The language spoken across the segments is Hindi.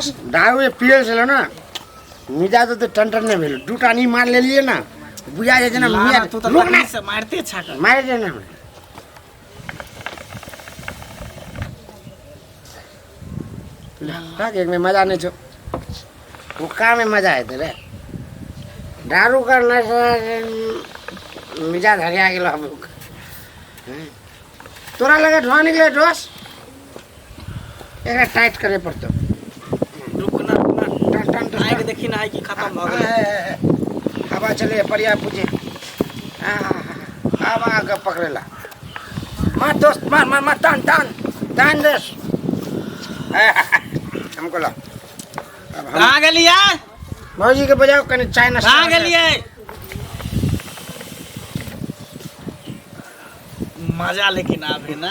दोस्त दारू पियल छलो ना मिजा तो टन टन नहीं भेल दू टानी मार ले लिए ना बुझा जाए ना मिया तू तो लोग ना से मारते छाका मार दे ना का एक में मजा नहीं छो वो काम में मजा है तेरे दारू का नशा मिजा धरिया गेलो हम तोरा लगे धुआं निकले दोस्त एक टाइट करे पड़तो रुकना टन टन आए के देखी ना है कि खत्म हो गए हवा चले परिया पूछे हवा आगे पकड़ेला मार दोस्त मार मार मार टान टान टान दोस्त हमको ला कहाँ गेलिए मौजी के बजाओ कने चाय नाश्ता कहाँ गेलिए मजा लेकिन आवे ना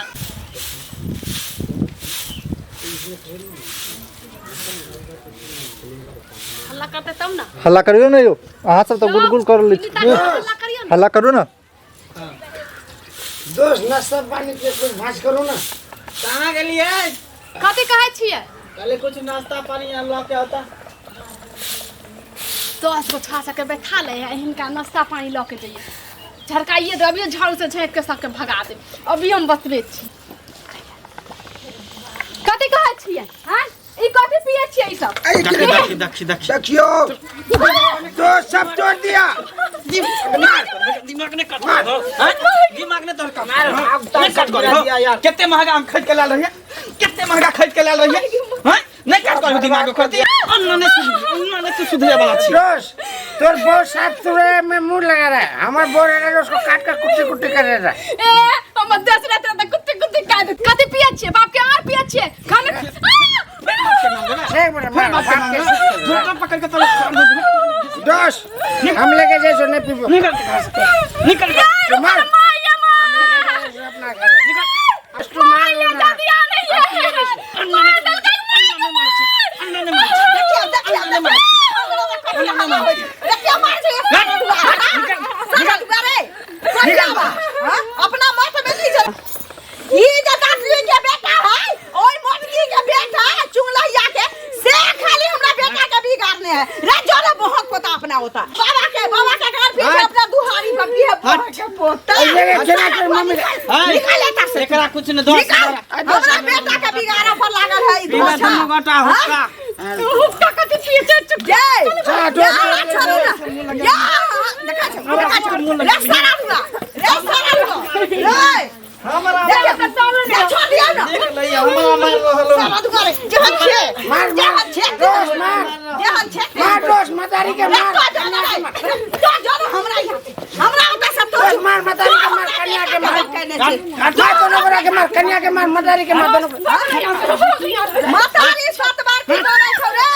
हल्ला करते तब ना हल्ला करियो ना यो अहाँ सब तो गुलगुल कर ली हल्ला करियो ना हल्ला करो ना दोस्त नाश्ता पानी के कुछ भांज करो ना कहाँ गेलिए कथी कहै छियै कल कुछ नाश्ता पानी अल्लाह के होता 10 गो छा सके बैठा ले हिनका नाश्ता पानी लऽ के जइए झड़काइए दे अभियो झाड़ू से झाँक के सबके भगा दे अभी हम बतबे छी कथी कहै छियै हां ई कथी पिए छियै ई सब देखी देखियो तो सब तोड़ दिया दिमाग ने कट दो दिमाग ने तोड़ मार नहीं कट कर कितने महंगा हम खरीद के ला रही है कितने महंगा खरीद के ला रही है हैं नहीं कट कर दिमाग को करती अन्ना ने तो सुधरे वाला छी दोस्त तोर बहुत साफ तुरे में मुंह लगा रहा है हमार बोल रहा है उसको काट कर कुट्टी कुट्टी कर रहा है ए हम दस रात तक कुत्ते कुत्ते काट कथी पिए छियै बाप के आर पिए छियै खाना एक मिनट मार झोटा पकड़ के तो दोस्त हम लेके जैसो नहीं पीबो निकल मार अपना घर तू मार ले दादिया नहीं है मार दल के अपना मत में लीजिए ई जटा के बेटा है ओई मोटकी के बेटा है चुंगलैया के से खाली हमरा बेटा के बिगाड़ने है रे जोरे बहुत पोता अपना होता बाबा के घर पीछे अपना दुहारी पर भी है पोता ये केना कर मम्मी निकाल लेता से एकरा कुछ न दोस्त हमरा बेटा के बिगाड़ा पर लागल है ई दोस्त गोटा हुक्का हुक्का कथी पिए छियै चुप जय दोस्त या देखा रे सारा रे हमरा देखिए छोड़ दिया ना देख लइया हमरा मार रहलो सारा दुकारे जहन छे मार दोस्त मार जहन छे मार दोस्त मतारी के मार तो जानो हमरा ओता सब तो मार मतारी के मार कन्या के मार कहने मार तो नगरा के मार कन्या के मार मतारी के मार दोनों मातारी सात बार की बोले छौ रे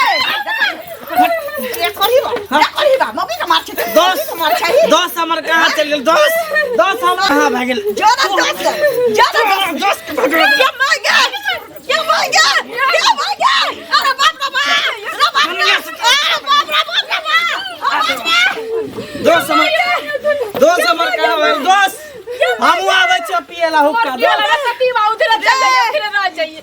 ये करीबा मम्मी के मार छे दोस्त मार छे दोस्त हमर कहां चल गेल दोस्त हम कहां भाग गेल जोरा दोस्त क्या मार गया अरे बाप रे दोस्त हमर कहां भाग दोस्त हम आवे छ पिएला हुक्का कथी बा उधर चल फिर रह जाइए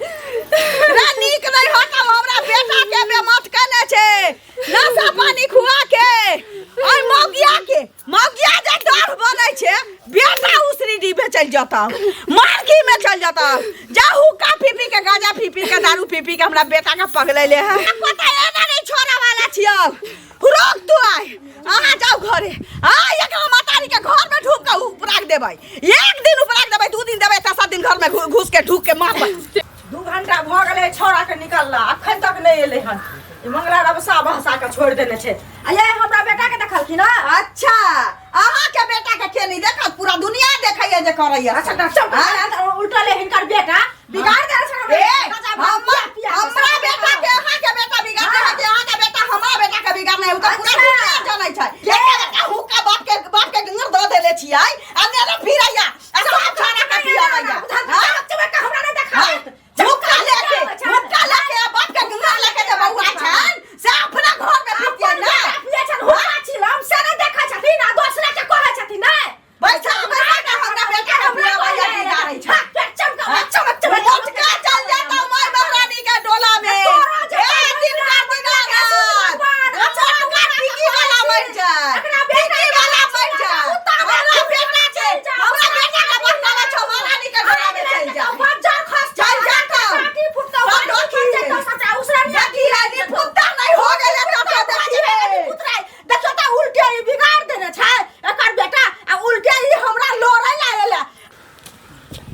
रे नीक नहीं होता हमरा बेटा के बेमत कने छे नशा पानी खुआ के और मौगिया जे डर बने छे बेटा उसरी डी पे चल जाता मार्गी में चल जाता जाहू का पीपी के गांजा पीपी के दारू पीपी के हमरा बेटा का पगलैले है पता है ना नहीं छोरा वाला छियो रोक तू आय अहाँ जाओ घरे एकरा मातारी के घर में ढूक के उपराग देबै एक दिन उपराग देबै 2 दिन देबै तेसर दिन घर में घुस के ढूक के मारबै 2 घंटा भ गेलै छोरा के निकलला अखन तक नहीं एलै हन मंगला रबसा बहसा के छोड़ देने छे ये हमरा बेटा के देखल की ना अच्छा अहाँ के बेटा के नहीं देखत पूरा दुनिया देखैया जे करैया अच्छा उल्टा ले हिनकर बेटा बिगाड़ दे हमरा बेटा के अहाँ के बेटा बिगाड़ दे है अहाँ के बेटा हमरा बेटा के बिगाड़ नहीं पूरा दुनिया जानै छै बेटा हुक्का बाप के गंगर द देले छियै आ नेरे फिरैया सब खाना के पियावैया हमरा नहीं देखा हुक्का लेके बाप के गंगा लेके जे बौआ छन से अपना घर में पितिया ना पिए छन हुक्का छिलम से नहीं देखै छथिन आ दोसरा के कहै छथिन नै बैठा के हमरा बेटा के पियावैया बिगाड़ै छै चमका चल जाता माय महारानी के डोला में एक दिन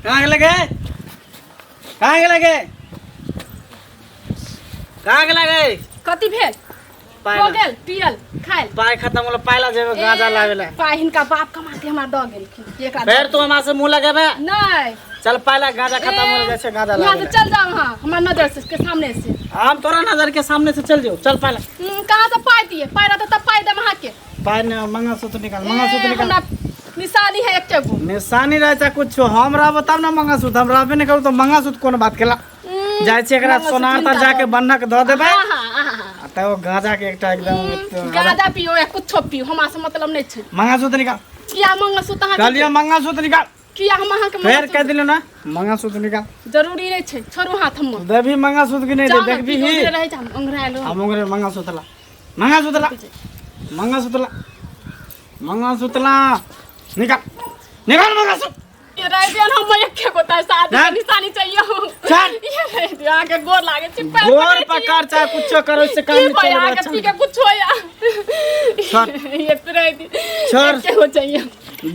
कहाँ गेले गे कहाँ गेले गे कहाँ गेले गे कथी भेल पाय हो गेल पियल खाइल पाय खत्म होला पायला जेबे गांजा लावेला पाय हिनका बाप कमा के हमरा द गेलखिन एकरा फिर तू हमरा से मुंह लगाबे नहीं चल पायला गांजा खत्म होला जैसे गांजा यहाँ से लावेला चल जाओ हाँ हमारा नजर से के सामने से हम तोरा नजर के सामने से चल जाओ चल पायला कहाँ से पाई दिए पाई रहता तब पाई दे वहाँ के पाय ने मंगलसूत्र निकाल मंगलसूत्र निकाल हमरा निशानी है एक चगु निशानी रहे चाहे कुछ हम रहब तब ना मंगलसूत्र हम रहबे नहीं करू तो मंगलसूत्र कोन बात केला जाय छै एकरा सोनार तर जाके बन्हक द देबै त ओ गांजा के एकटा एकदम गांजा पियो या कुछो पियो हमरा से मतलब नहीं छै मंगलसूत्र निकाल किया मंगलसूत्र अहाँ कहलियो मंगलसूत्र निकाल किया हम अहाँ के फेर कह दिलो ना मंगलसूत्र निकाल जरूरी नहीं छै छोड़ू हाथ हम देवी मंगलसूत्र की नहीं दे देखबी ही रहे छ अंगरायलो हम ओकरे मंगलसूत्र ला मंगलसूत्र ला मंगलसूत्र ला मंगलसूत्र ला निकाल निकाल मंगलसूत्र ये रह दिया हम एक के गोता शादी चल। निशानी चाहिए चल। ये रह दिया आगे गोर लागे छै पैर गोर पकड़ चाहे कुछ करो इससे काम नहीं चलेगा आगे चलेगा पी के कुछ होया छोड़। ये तो रह दी छोड़। क्या हो चाहिए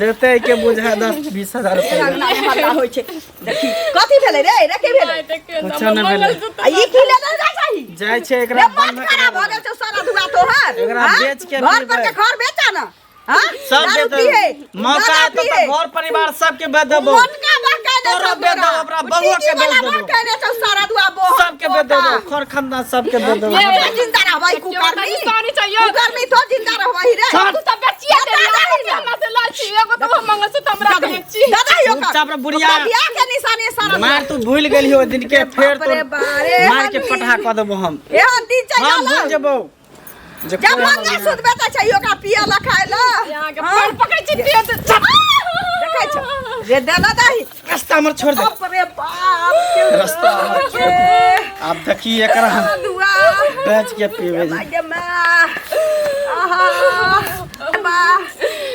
देते है के बुझा 10-20 हजार रुपया हल्ला होइ छै देखी कथी भेलै रे रे के भेलै कुछ न भेलै आ ई की लेना जा चाही जाय छै रे एकरा मत बंद खराब हो गेल छै सारा दुआ तोहर एकरा हाँ? बेच के घर पर पीबै। के घर बेचा ना हां सब दे दे मौका है तो घर परिवार सबके दे देबो मोटका बका दे तोरा दे दो अपना बउआ के दे देबो कहने छै सारा दुआ बो सबके दे देबो खर खानदान सबके दे देबो ये जिंदा रहबै कुकर में निशानी चाहिए कुकर में तो जिंदा रहबै रे छोड़। तू सब बेचिए दे हमरा से लाची एगो तो मंगलसूत्र हमरा बेची दादा यो का चुपचाप रे बुढ़िया। बियाह के निशानी सारा मार तू भूल गेली हो दिन के फेर तो बाप रे बारे मार के पठा क देबो हम एहन दिन चाहिए हम भूल जेबो जब मंगा सुध बेटा चाहिए का पिया ला खाए ला यहाँ के पैर पकड़ छी दे देखै छ रे देला दाही रास्ता हमर छोड़ दे बाप रे बाप के रास्ता के अब देखी एकरा हम दुआ बेच के पीबे जी लागे मा आहा बा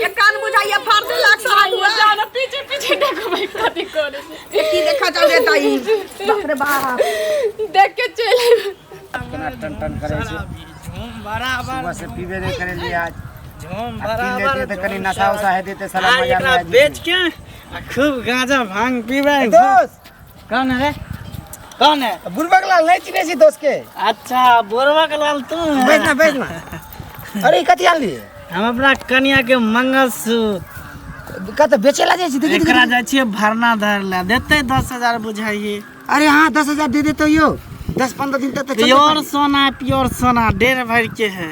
ये कान बुझाइए फाड़ लाख सारा दुआ जाना पीछे पीछे देखो भाई कथी करे ये की देखा जाऊ रे दाई बाप रे बाप देख के चले टन टन करे छै बराबर सुबह से पीबे नहीं करे लिए आज झूम पी बराबर लेते तो कनी नशा उशा है देते साला आज मजा एकरा में बेच के आ खूब गांजा भांग पीबे दोस्त कौन है रे कौन है बुरबक लाल नहीं चिने छी दोस्त के अच्छा बोरवा के लाल तू है। बेच ना अरे कथी आल लिए हम अपना कन्या के मंगलसूत्र का तो बेचेला जाय छी देखी एकरा जाय छियै भरना धर ले देते 10,000 बुझाइए अरे हाँ 10,000 दे देते हो 10-15 दिन तक तो प्योर सोना डेढ़ भर के है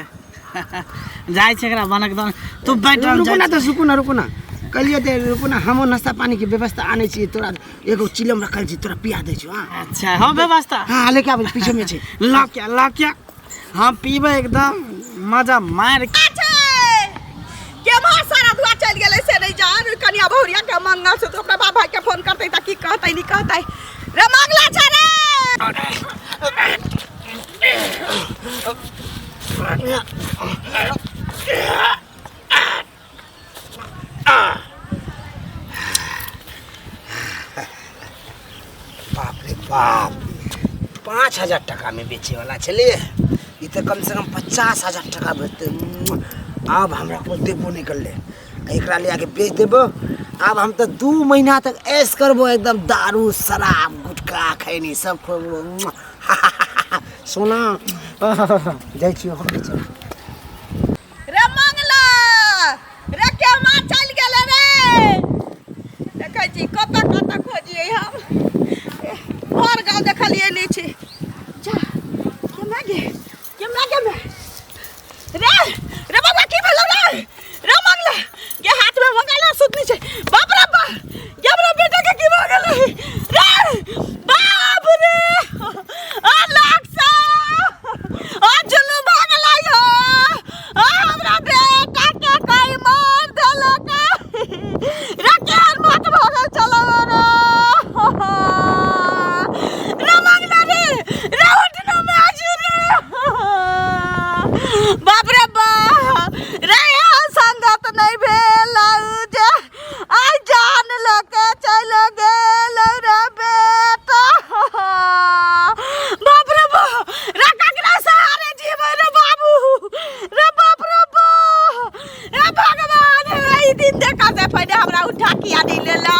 जाय छै एकरा बनक दन तू बैठ रुको ना तो रुको ना कलिए दे रुको ना हमो नाश्ता पानी के व्यवस्था आने छी तोरा एगो चिलम रखल छी तोरा पिया दे छी हां अच्छा हो व्यवस्था हां लेके आबे पीछे में छी ला क्या हम पीबे एकदम मजा मार के मार सारा दुआ चल गेलै से नहीं जान कनिया भौरिया के मंगल से तो ओकरा बाप भाई के फोन करतै त की कहतै नहीं कहतै रे मंगला छ रे बाप रे बाप 5,000 टका में बेचे वाला चले ई तो कम से कम 50,000 टका भेटते अब हमरा को देबो नहीं कर ले एकरा ले आके बेच देबो अब हम तो 2 महीना तक ऐश करबो एकदम दारू शराब गुटखा खैनी सब खोबो सोना जाय छी हम बेचे रे मंगला रे के मार चल गेलै रे देखै छी कत खोजिए हम और गांव देखलिए नहीं छी जा के मागे में रे रे बाबा की भेल रे मंगला के हाथ में मंगला सुतनी छै बाप रे बा के हमरा बेटा के की भ गेलै रे बाप रे आ लाखसा आ जुलू भागला यो आ हमरा बेटा के कोई मार देलो का रे केहन मत भागल चलो रे मंगला रे उठना में आजू रे बाप रे बा रे संगत नहीं भेल जे आई जान लके चल गेल रे बेटा बाप रे बा रे ककरा सहारे जीव रे बाबू रे बाप रे बा रे भगवान ई दिन देखा से पहले हमरा उठा किया नहीं लेला